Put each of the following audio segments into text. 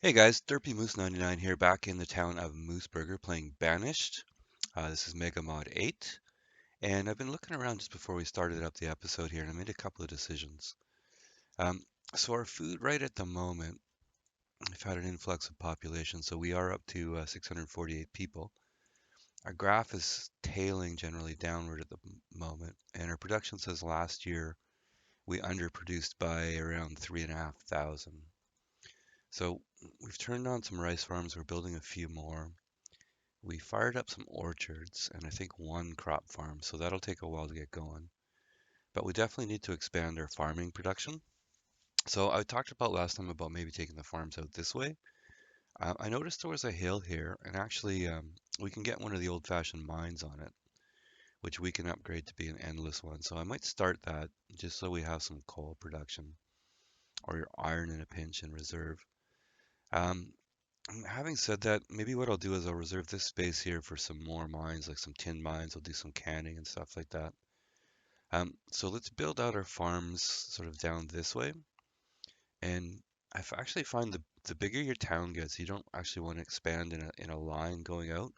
Hey guys, Derpy Moose 99 here, back in the town of Mooseburger playing Banished. This is megamod 8, and I've been looking around just before we started up the episode here, and I made a couple of decisions. Um, so our food right at the moment, we've had an influx of population, so we are up to 648 people. Our graph is tailing generally downward at the moment, and our production says last year we underproduced by around 3,500. So we've turned on some rice farms, we're building a few more. We fired up some orchards and I think one crop farm, so that'll take a while to get going. But we definitely need to expand our farming production. So I talked about last time about maybe taking the farms out this way. I noticed there was a hill here, and actually we can get one of the old-fashioned mines on it, which we can upgrade to be an endless one. So I might start that just so we have some coal production or iron in a pinch in reserve. Um, Having said that, maybe what I'll do is I'll reserve this space here for some more mines, like some tin mines. I'll do some canning and stuff like that. So let's build out our farms sort of down this way. And I actually find the bigger your town gets, you don't actually want to expand in a line going out.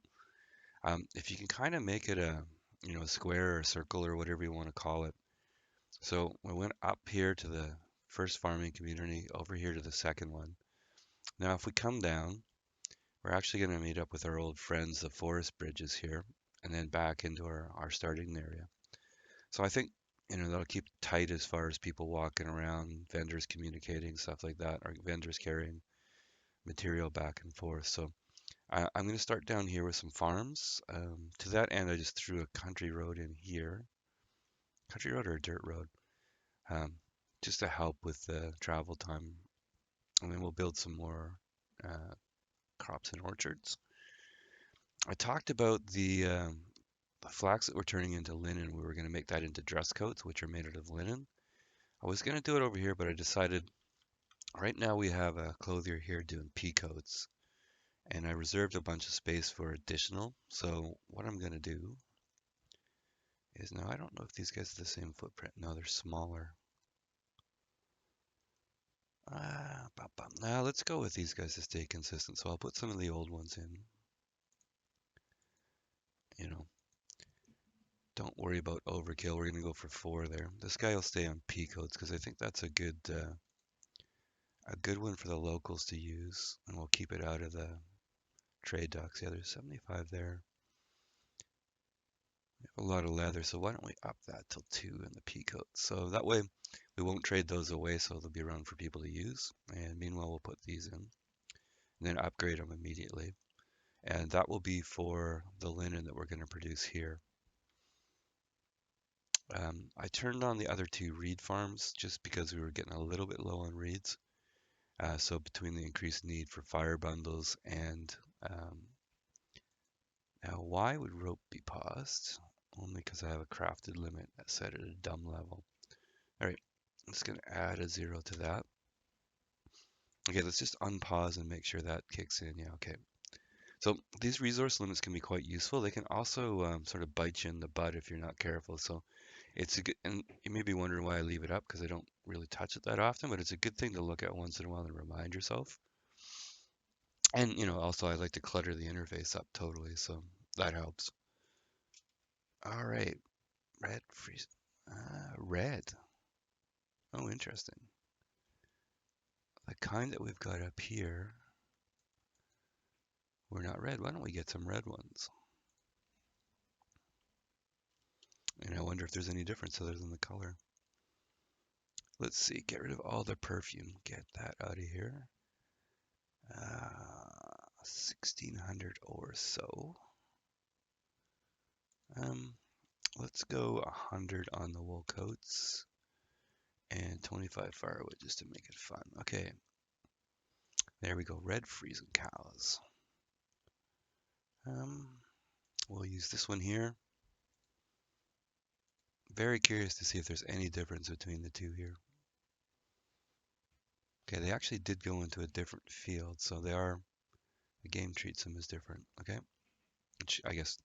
If you can kind of make it a square or a circle or whatever you want to call it. So we went up here to the first farming community, over here to the second one. Now, if we come down, we're actually going to meet up with our old friends, the forest bridges here, and then back into our starting area. So I think, that'll keep it tight as far as people walking around, vendors communicating, stuff like that, or vendors carrying material back and forth. So I'm going to start down here with some farms. To that end, I just threw a country road in here. Country road or a dirt road? Um, just to help with the travel time. And then we'll build some more uh, crops and orchards. I talked about the flax that we're turning into linen. We were going to make that into dress coats, which are made out of linen. I was going to do it over here, but I decided right now we have a clothier here doing pea coats, and I reserved a bunch of space for additional. So what I'm going to do is now I don't know if these guys are the same footprint. No, they're smaller. Now let's go with these guys to stay consistent. So I'll put some of the old ones in. You know, don't worry about overkill. We're going to go for four there. This guy will stay on pea coats because I think that's a good one for the locals to use, and we'll keep it out of the trade docks. Yeah, there's 75 there. We have a lot of leather, so why don't we up that till 2 in the peacoat? So that way we won't trade those away, so they'll be around for people to use. And meanwhile, we'll put these in and then upgrade them immediately. And that will be for the linen that we're going to produce here. I turned on the other two reed farms just because we were getting a little bit low on reeds. So between the increased need for fire bundles and now, why would rope be paused? Only because I have a crafted limit set at a dumb level. All right, I'm just going to add a 0 to that. Okay, let's just unpause and make sure that kicks in. Yeah, okay. So these resource limits can be quite useful. They can also sort of bite you in the butt if you're not careful. So it's a good, and you may be wondering why I leave it up because I don't really touch it that often, but it's a good thing to look at once in a while and remind yourself. And, also I like to clutter the interface up totally, so that helps. All right, red freeze. Red. Oh, interesting. The kind that we've got up here, we're not red. Why don't we get some red ones? And I wonder if there's any difference other than the color. Let's see, get rid of all the perfume. Get that out of here. 1600 or so. Um, let's go 100 on the wool coats and 25 firewood just to make it fun. Okay, there we go. Red freezing cows. Um, we'll use this one here. Very curious to see if there's any difference between the two here. Okay, they actually did go into a different field, so the game treats them as different, okay? Which I guess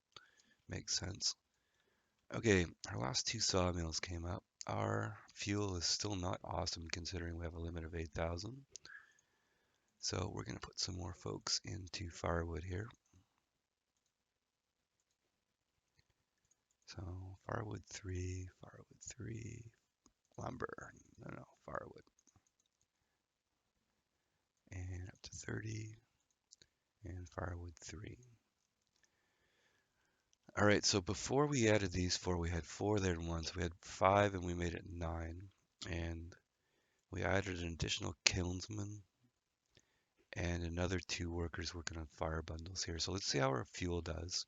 makes sense. Okay, our last two sawmills came up. Our fuel is still not awesome considering we have a limit of 8,000. So we're going to put some more folks into firewood here. So firewood 3, lumber, no, firewood. And up to 30, and firewood 3. All right, so before we added these 4, we had 4 there in one, so we had 5 and we made it 9. And we added an additional kilnsman and another 2 workers working on fire bundles here. So let's see how our fuel does.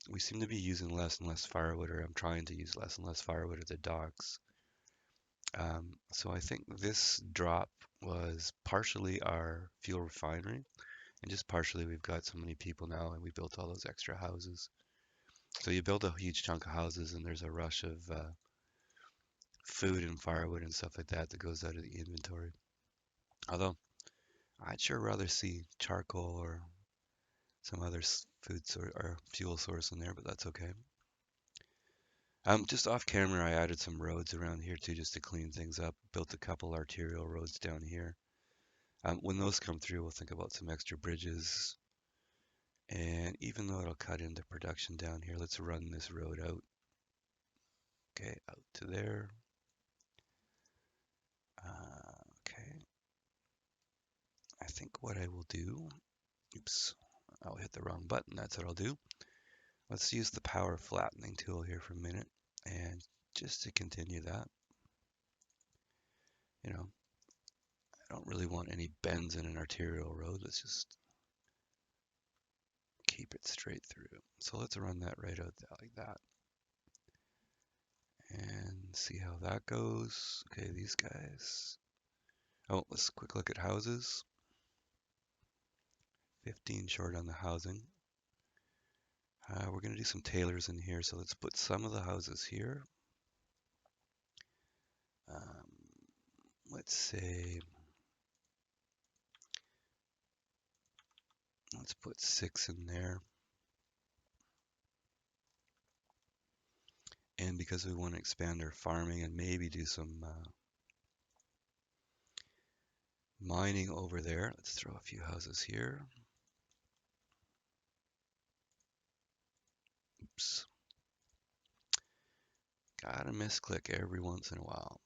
We seem to be using less and less firewood, or I'm trying to use less and less firewood at the docks. So I think this drop was partially our fuel refinery, and just partially we've got so many people now and we built all those extra houses. So you build a huge chunk of houses and there's a rush of food and firewood and stuff like that that goes out of the inventory. Although I'd sure rather see charcoal or some other food source or fuel source in there, but that's okay. Just off camera, I added some roads around here too, just to clean things up. Built a couple arterial roads down here. When those come through, we'll think about some extra bridges. And even though it'll cut into production down here, let's run this road out. Okay, out to there. Okay. I think what I will do, oops, I'll hit the wrong button. That's what I'll do. Let's use the power flattening tool here for a minute. And just to continue that, you know, I don't really want any bends in an arterial road. Let's just keep it straight through. So let's run that right out like that. And see how that goes. Okay, these guys. Oh, let's quick look at houses. 15 short on the housing. We're going to do some tailors in here, so let's put some of the houses here. Um, let's say, let's put 6 in there. And because we want to expand our farming and maybe do some mining over there, let's throw a few houses here. Oops. Gotta misclick every once in a while.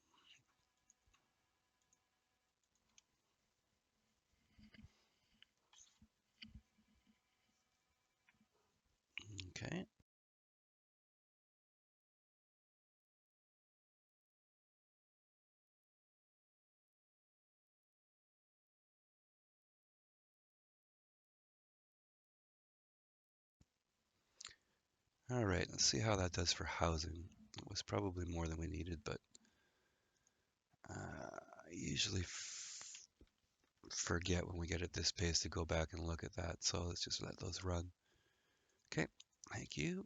Okay. All right, let's see how that does for housing. It was probably more than we needed, but I usually forget when we get at this pace to go back and look at that. So let's just let those run. Okay, thank you.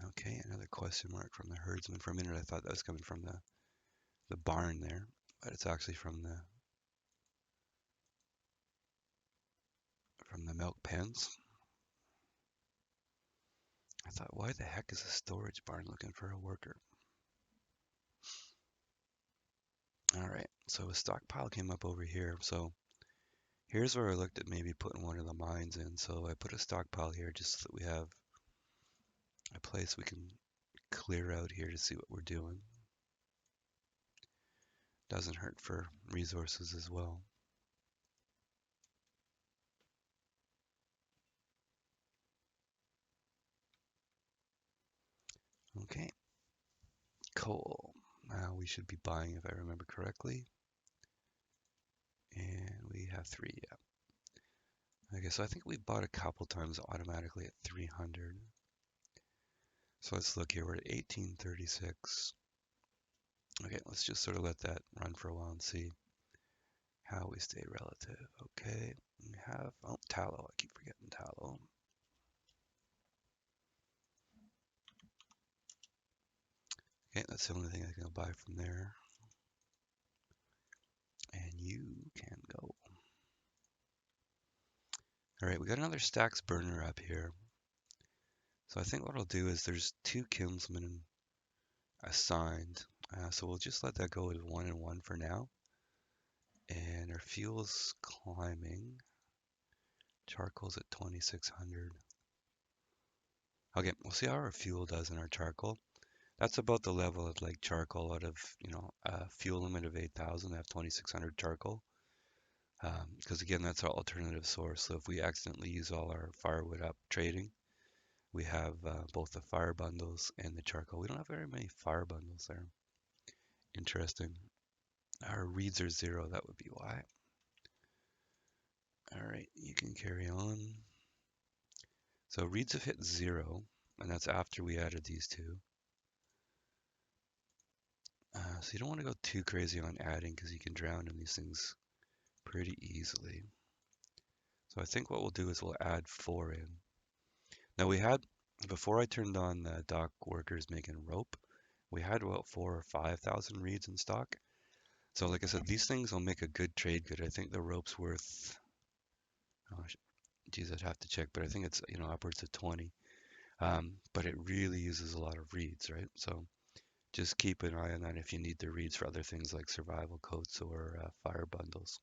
Okay, another question mark from the herdsman. For a minute, I thought that was coming from the barn there, but it's actually from the milk pens. I thought, why the heck is a storage barn looking for a worker? All right, so a stockpile came up over here. So here's where I looked at maybe putting one of the mines in. So I put a stockpile here just so that we have a place we can clear out here to see what we're doing. Doesn't hurt for resources as well. Okay, coal. Now we should be buying if I remember correctly. And we have 3, yeah. Okay, so I think we bought a couple times automatically at 300. So let's look here, we're at 1836. Okay, let's just sort of let that run for a while and see how we stay relative. Okay, we have, oh, tallow, I keep forgetting tallow. Okay, that's the only thing I can buy from there. And you can go. All right, we got another stacks burner up here. So I think what I'll do is there's 2 kilnsmen assigned So we'll just let that go with 1 and 1 for now. And our fuel's climbing. Charcoal's at 2600. Okay, we'll see how our fuel does in our charcoal. That's about the level of like charcoal out of, a fuel limit of 8,000. I have 2600 charcoal. Because again, that's our alternative source. So if we accidentally use all our firewood up trading, we have both the fire bundles and the charcoal. We don't have very many fire bundles there. Interesting. Our reeds are 0. That would be why. All right, you can carry on. So reeds have hit 0, and that's after we added these two. So you don't want to go too crazy on adding because you can drown in these things pretty easily. So I think what we'll do is we'll add 4 in. Now before I turned on the dock workers making rope, we had about 4,000 or 5,000 reeds in stock. So like I said, these things will make a good trade good. I think the rope's worth, oh, geez, I'd have to check, but I think it's, upwards of 20. But it really uses a lot of reeds, right? So just keep an eye on that if you need the reeds for other things like survival coats or fire bundles.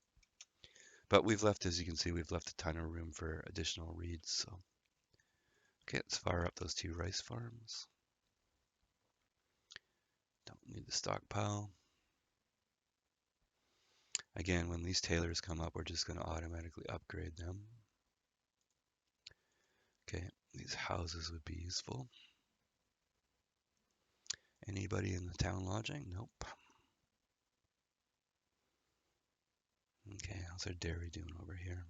But we've left, as you can see, we've left a ton of room for additional reeds. So, okay, let's fire up those 2 rice farms. Don't need the stockpile. Again, when these tailors come up, we're just going to automatically upgrade them. Okay, these houses would be useful. Anybody in the town lodging? Nope. Okay, how's our dairy doing over here?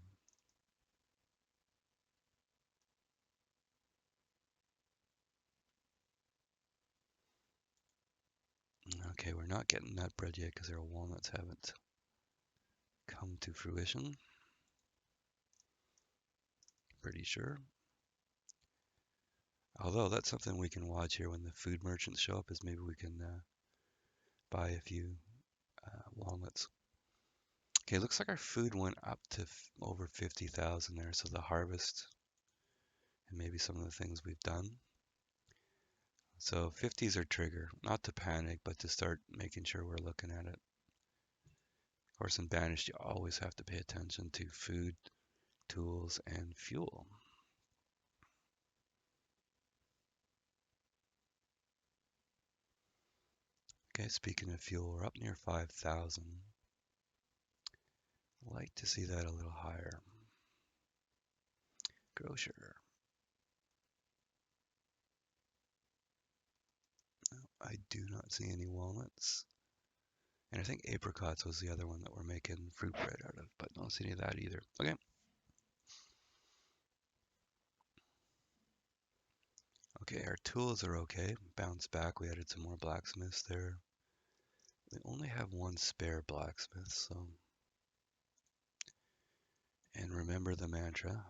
Okay, we're not getting nut bread yet because our walnuts haven't come to fruition. Pretty sure. Although that's something we can watch here when the food merchants show up, is maybe we can buy a few walnuts. Okay, looks like our food went up to over 50,000 there, so the harvest and maybe some of the things we've done. So 50's our trigger, not to panic, but to start making sure we're looking at it. Of course, in Banished, you always have to pay attention to food, tools, and fuel. Okay, speaking of fuel, we're up near 5,000. Like to see that a little higher. Grocer. I do not see any walnuts. And I think apricots was the other one that we're making fruit bread out of, but don't see any of that either. Okay. Okay, our tools are okay. Bounce back, we added some more blacksmiths there. We only have 1 spare blacksmith, so. And remember the mantra,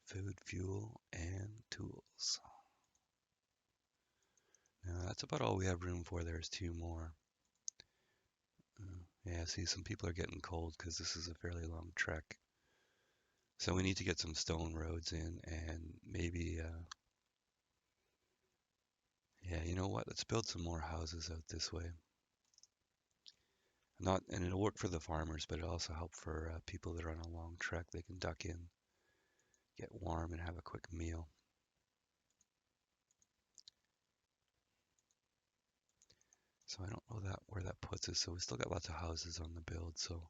food, fuel, and tools. Now that's about all we have room for. There's 2 more. Yeah, see, some people are getting cold because this is a fairly long trek. So we need to get some stone roads in and maybe, yeah, you know what? Let's build some more houses out this way. And it'll work for the farmers, but it'll also help for people that are on a long trek. They can duck in, get warm, and have a quick meal. So I don't know where that puts us. So we still got lots of houses on the build. So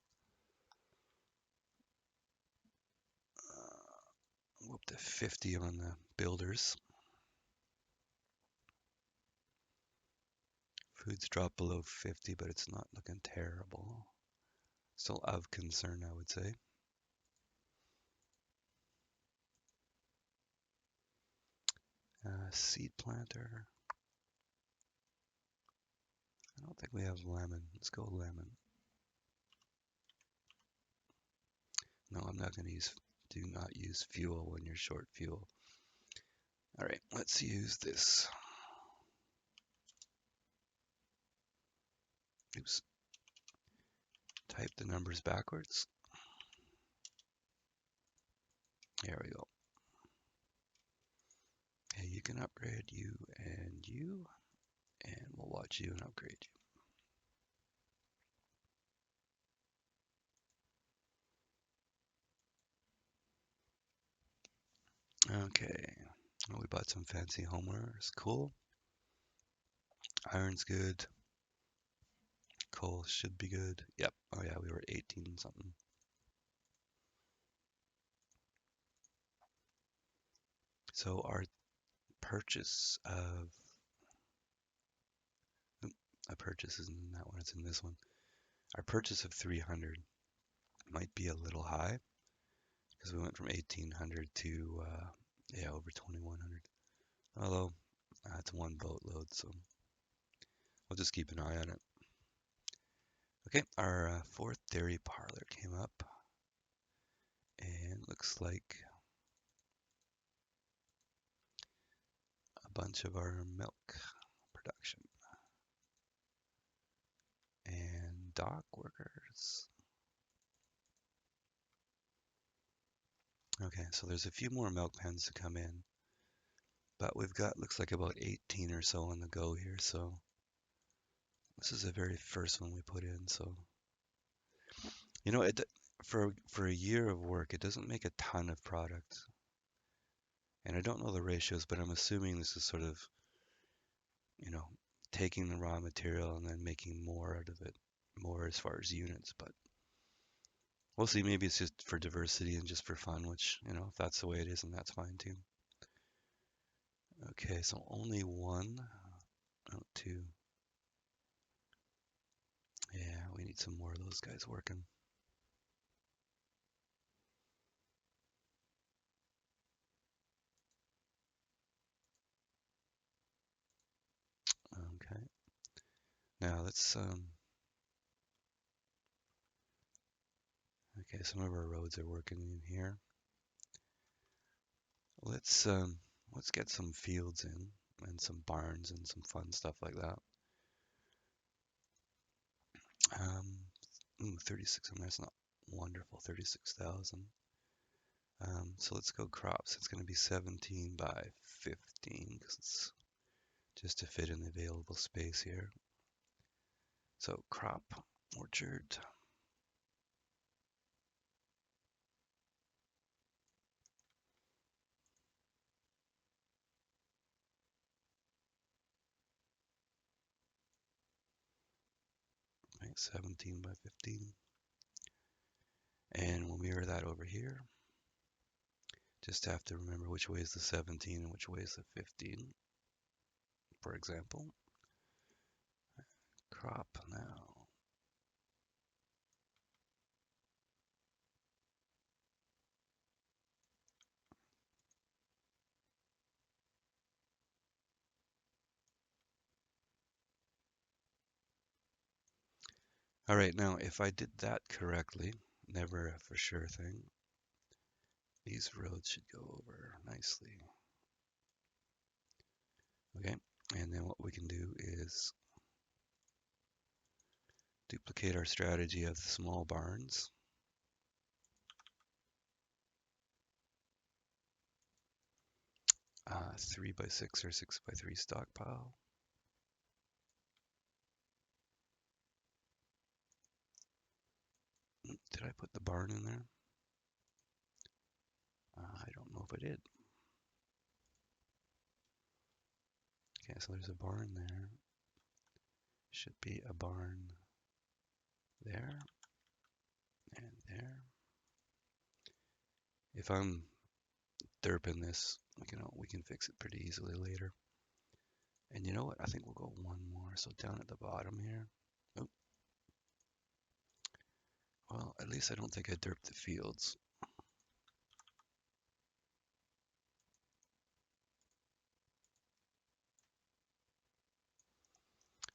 we're up to 50 on the builders. Food's dropped below 50, but it's not looking terrible. Still of concern, I would say. Seed planter. I don't think we have lemon. Let's go lemon. No, I'm not going to use, do not use fuel when you're short fuel. All right, let's use this. Oops. Type the numbers backwards. There we go. Okay, you can upgrade you and you. and we'll watch you and upgrade you. Okay. Well, we bought some fancy homeware. It's cool. Iron's good. Coal should be good. Yep. Oh yeah, we were 18 something. So our purchase of a purchase isn't in that one, it's in this one. Our purchase of 300 might be a little high because we went from 1800 to yeah, over 2100. Although it's one boatload, so we'll just keep an eye on it. Okay, our fourth dairy parlor came up, and looks like a bunch of our milk production and dock workers. Okay, so there's a few more milk pens to come in, but we've got looks like about 18 or so on the go here. So this is the very first one we put in. So you know, it for a year of work, it doesn't make a ton of product, and I don't know the ratios, but I'm assuming this is sort of, you know, taking the raw material and then making more out of it, more as far as units. But we'll see. Maybe it's just for diversity and just for fun, which, you know, if that's the way it is, then that's fine too. Okay, so only one, oh, two. Yeah, we need some more of those guys working. Okay, now let's okay, some of our roads are working in here. Let's um, let's get some fields in and some barns and some fun stuff like that. Um, ooh, 36. I mean, that's not wonderful. 36,000. So let's go crops. It's going to be 17 by 15 because it's just to fit in the available space here. So crop orchard. Right, 17 by 15. And we'll mirror that over here. Just have to remember which way is the 17 and which way is the 15, for example. Crop now. All right, now if I did that correctly, never a for sure thing, these roads should go over nicely. Okay, and then what we can do is duplicate our strategy of the small barns. 3 by 6 or 6 by 3 stockpile. Did I put the barn in there? I don't know if I did. Okay, so there's a barn there. Should be a barn there and there. If I'm derping this, we can fix it pretty easily later. And you know what? I think we'll go one more. So down at the bottom here. Oh, well, at least I don't think I derped the fields.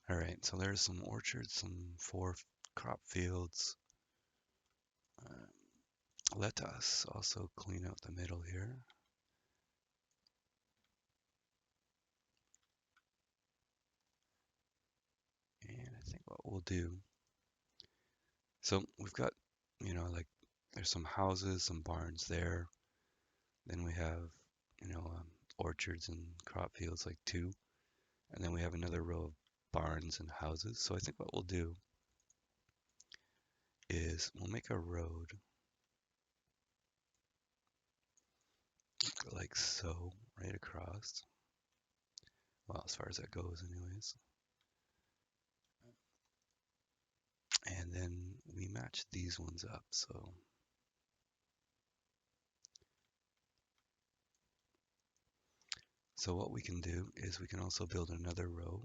All right, so there's some orchards, some 4 crop fields. Let us also clean out the middle here. And I think what we'll do, so we've got, like there's some houses, some barns there. Then we have, orchards and crop fields like 2. And then we have another row of barns and houses. So I think what we'll do is we'll make a road like so, right across. Well, as far as that goes anyways. And then we match these ones up. So what we can do is we can also build another row.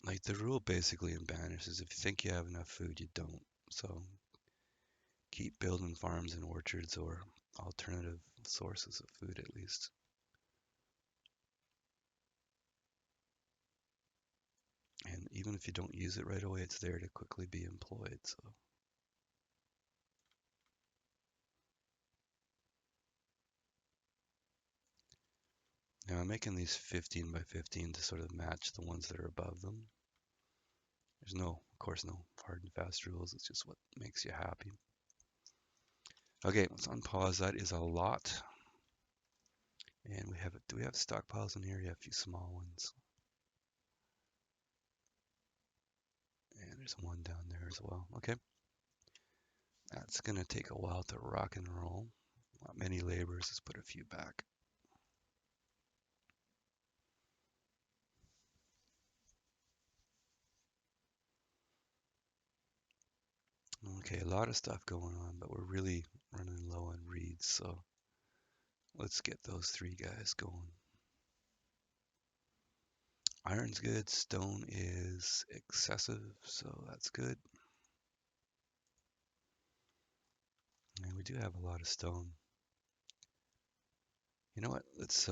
Like the rule basically in Banish is if you think you have enough food, you don't. So keep building farms and orchards or alternative sources of food at least. And even if you don't use it right away, it's there to quickly be employed. So now I'm making these 15 by 15 to sort of match the ones that are above them. There's no, of course, no hard and fast rules. It's just what makes you happy. Okay, let's unpause. That is a lot. And we have, do we have stockpiles in here? Yeah, a few small ones. And there's one down there as well. Okay. That's going to take a while to rock and roll. Not many laborers. Let's put a few back. Okay, a lot of stuff going on, but we're really running low on reeds, so let's get those three guys going. Iron's good, stone is excessive, so that's good. And we do have a lot of stone. You know what? Let's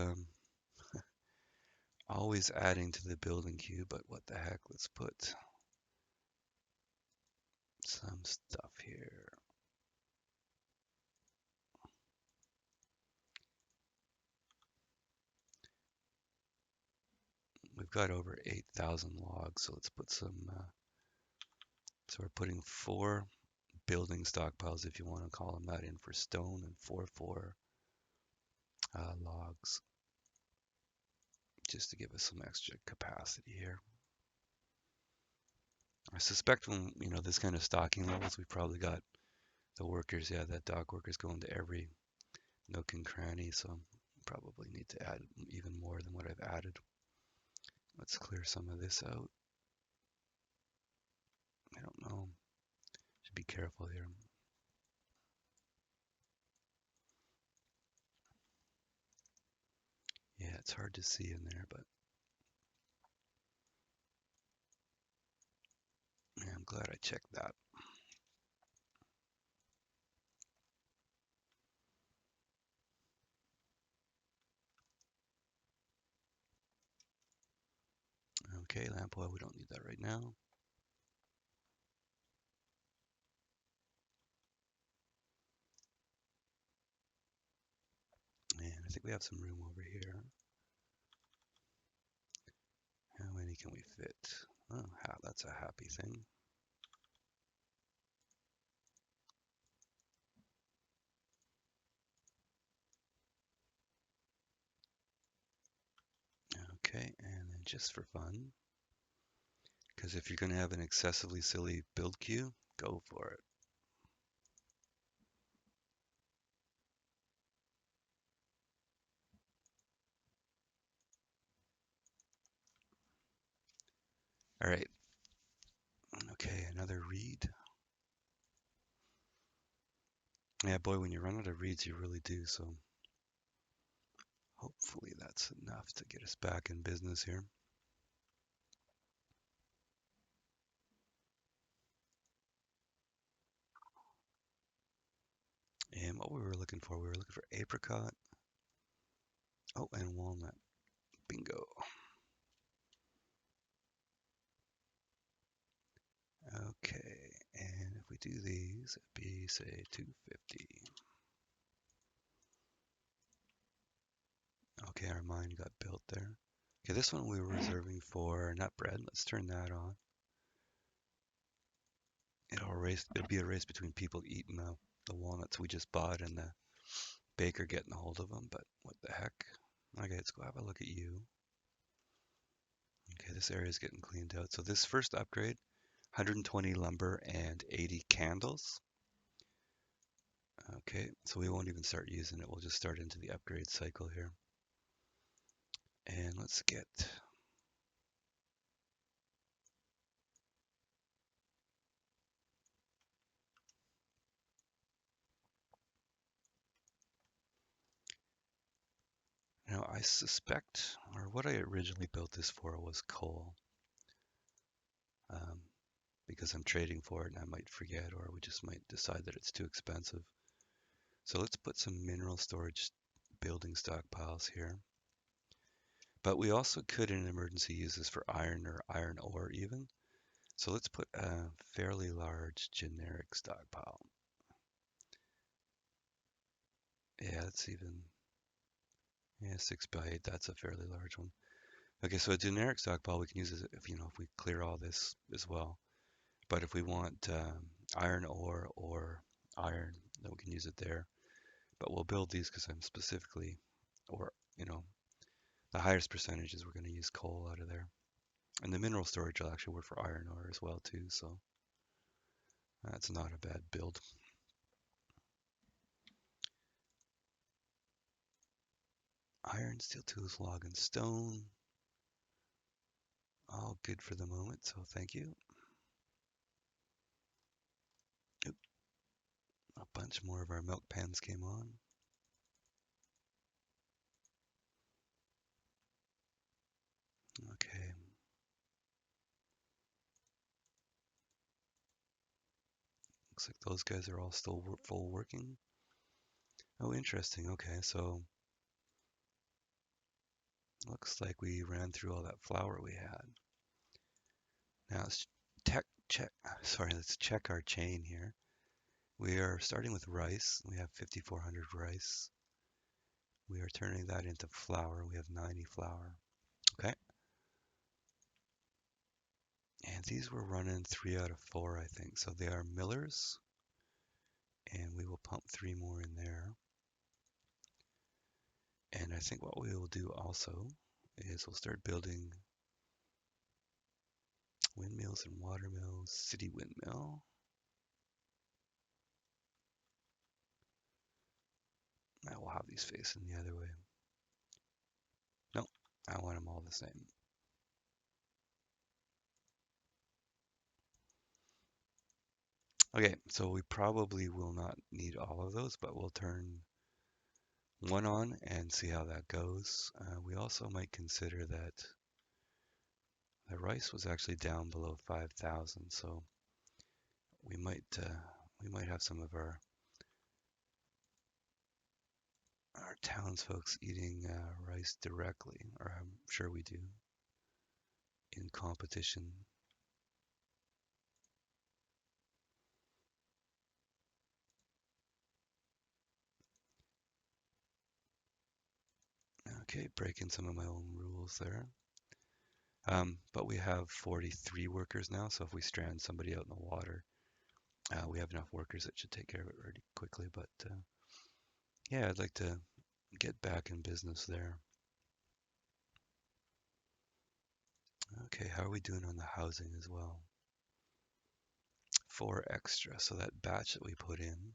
always adding to the building queue, but what the heck? Let's put some stuff here. We've got over 8,000 logs, so let's put some. So we're putting 4 building stockpiles, if you want to call them that, in for stone and 4 for logs, just to give us some extra capacity here. I suspect when, this kind of stocking levels, we've probably got the workers, yeah, that dock workers going to every nook and cranny, so probably need to add even more than what I've added. Let's clear some of this out. I don't know. Should be careful here. Yeah, it's hard to see in there, but yeah, I'm glad I checked that. Okay, lamp oil, we don't need that right now. And I think we have some room over here. How many can we fit? Oh, that's a happy thing. Okay, and then just for fun, because if you're going to have an excessively silly build queue, go for it. All right. Okay, another reed. Yeah, boy, when you run out of reeds, you really do. So hopefully that's enough to get us back in business here. And what we were looking for apricot. Oh, and walnut. Bingo. Okay, and if we do these, it'd be, say, 250. Okay, our mine got built there. Okay, this one we were reserving for nutbread. Let's turn that on. It'll be a race between people eating the walnuts we just bought and the baker getting a hold of them, but what the heck. Okay, let's go have a look at you. Okay, this area is getting cleaned out. So this first upgrade, 120 lumber and 80 candles. Okay, so we won't even start using it. We'll just start into the upgrade cycle here. And let's get now I suspect, or what I originally built this for was coal. Um, because I'm trading for it and I might forget, or we just might decide that it's too expensive. So let's put some mineral storage building stockpiles here. But we also could in an emergency use this for iron or iron ore even. So let's put a fairly large generic stockpile. Yeah, that's even, yeah, 6 by 8, that's a fairly large one. Okay, so a generic stockpile we can use if, if we clear all this as well. But if we want iron ore or iron, then we can use it there. But we'll build these because I'm specifically, or, the highest percentages we're going to use coal out of there. And the mineral storage will actually work for iron ore as well too, so that's not a bad build. Iron, steel tools, log, and stone. All good for the moment, so thank you. Oop, a bunch more of our milk pans came on. Okay. Looks like those guys are all still full working. Oh, interesting. Okay, so looks like we ran through all that flour we had. Now let's let's check our chain here. We are starting with rice. We have 5,400 rice. We are turning that into flour. We have 90 flour. Okay. And these were running 3 out of 4, I think. So they are millers. And we will pump 3 more in there. And I think what we will do also is we'll start building windmills and water mills. City windmill. I will have these facing the other way. Nope, I want them all the same. Okay, so we probably will not need all of those, but we'll turn one on and see how that goes. We also might consider that the rice was actually down below 5,000, so we might have some of our townsfolk eating rice directly, or I'm sure we do, in competition. Okay, breaking some of my own rules there. But we have 43 workers now, so if we strand somebody out in the water, we have enough workers that should take care of it pretty quickly. But yeah, I'd like to get back in business there. Okay, how are we doing on the housing as well? 4 extra, so that batch that we put in.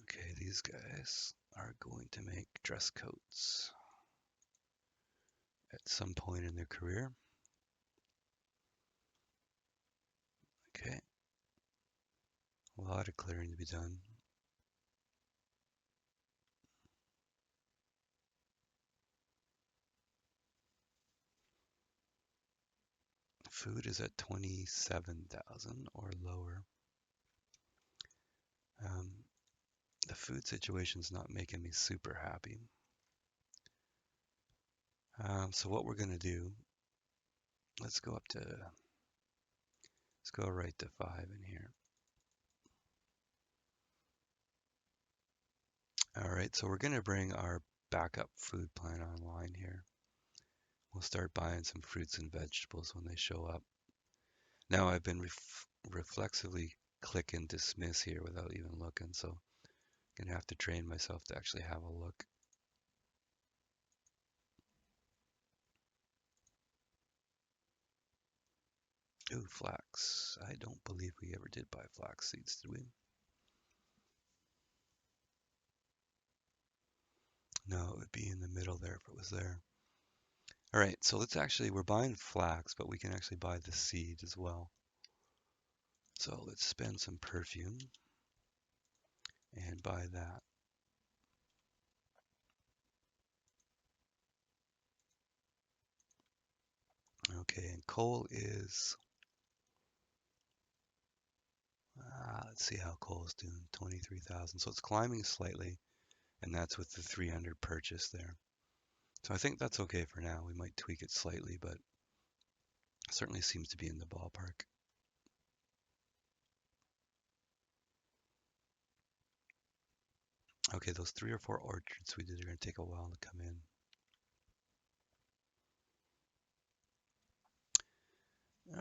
Okay, these guys are going to make dress coats at some point in their career. Okay, a lot of clearing to be done. Food is at 27,000 or lower. The food situation is not making me super happy. So what we're gonna do, let's go right to 5 in here. All right, so we're gonna bring our backup food plant online here. We'll start buying some fruits and vegetables when they show up. Now I've been reflexively click and dismiss here without even looking. So I'm gonna have to train myself to actually have a look. Ooh, flax. I don't believe we ever did buy flax seeds, did we? No, it would be in the middle there if it was there. All right, so we're buying flax, but we can actually buy the seed as well. So let's spend some perfume and buy that. Okay, and coal is, let's see how coal is doing, 23,000. So it's climbing slightly, and that's with the 300 purchase there. So I think that's okay for now. We might tweak it slightly, but it certainly seems to be in the ballpark. Okay, those 3 or 4 orchards we did are going to take a while to come in.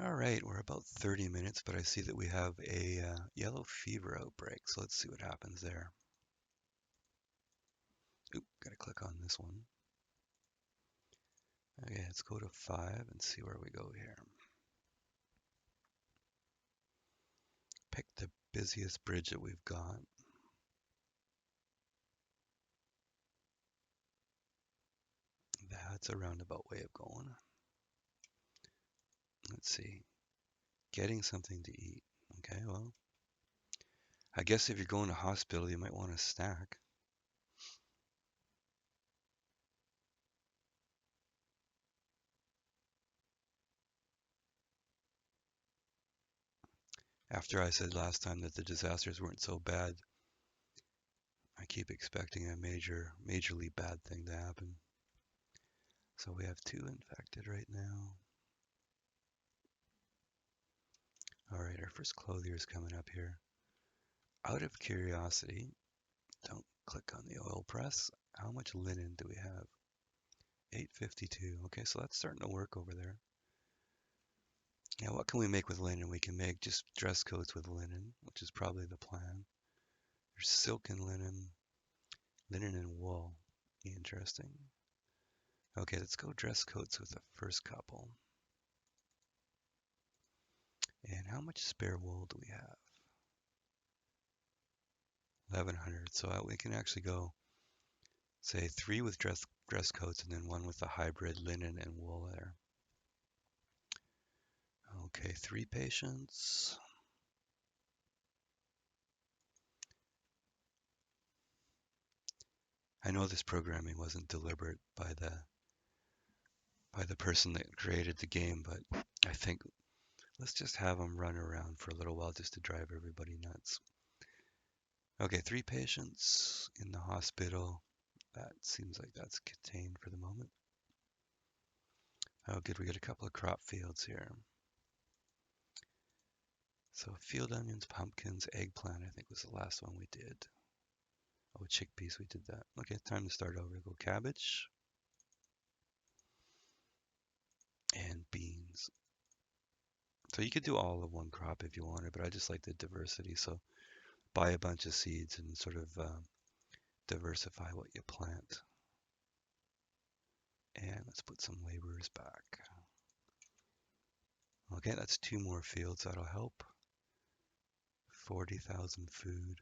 All right, we're about 30 minutes, but I see that we have a yellow fever outbreak. So let's see what happens there. Oop, gotta click on this one. Okay, let's go to 5 and see where we go here. Pick the busiest bridge that we've got. That's a roundabout way of going. Let's see. Getting something to eat. Okay, well, I guess if you're going to hospital, you might want a snack. After I said last time that the disasters weren't so bad, I keep expecting a majorly bad thing to happen. So we have 2 infected right now. All right, our first clothier is coming up here. Out of curiosity, don't click on the oil press. How much linen do we have? 852. Okay, so that's starting to work over there. Now, what can we make with linen? We can make just dress coats with linen, which is probably the plan. There's silk and linen and wool. Interesting. Okay, let's go dress coats with the first couple. And how much spare wool do we have? 1100. So we can actually go, say, 3 with dress coats and then 1 with the hybrid linen and wool there. Okay, 3 patients. I know this programming wasn't deliberate by the person that created the game, but I think let's just have them run around for a little while just to drive everybody nuts. Okay, 3 patients in the hospital. That seems like that's contained for the moment. Oh, good, we got a couple of crop fields here. So field onions, pumpkins, eggplant, I think was the last one we did. Oh, chickpeas, we did that. Okay, time to start over. Go cabbage and beans. So you could do all of one crop if you wanted, but I just like the diversity. So buy a bunch of seeds and sort of diversify what you plant. And let's put some laborers back. Okay, that's 2 more fields. That'll help. 40,000 food.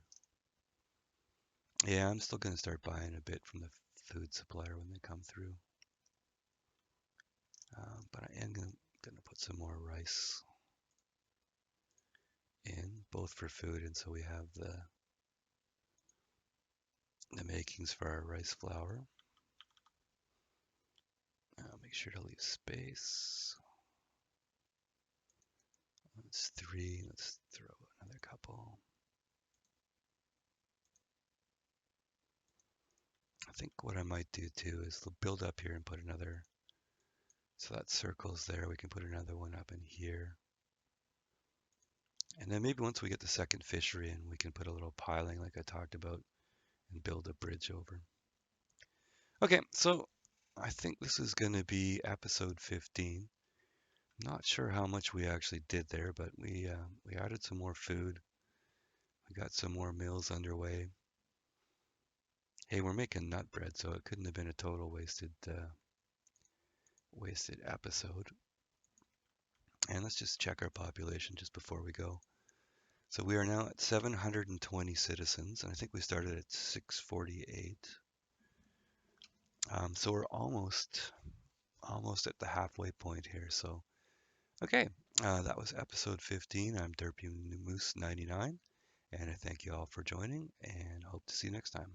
Yeah, I'm still going to start buying a bit from the food supplier when they come through. But I am going to put some more rice in, both for food and so we have the makings for our rice flour. Make sure to leave space. That's 3. Let's throw another couple. I think what I might do too is build up here and put another. So that circle's there. We can put another one up in here. And then maybe once we get the second fishery in, we can put a little piling like I talked about and build a bridge over. Okay, so I think this is going to be episode 15. Not sure how much we actually did there, but we added some more food. We got some more meals underway. Hey, we're making nut bread, so it couldn't have been a total wasted episode. And let's just check our population just before we go. So we are now at 720 citizens, and I think we started at 648. So we're almost at the halfway point here. So okay, that was episode 15. I'm Derpy Moose 99, and I thank you all for joining, and hope to see you next time.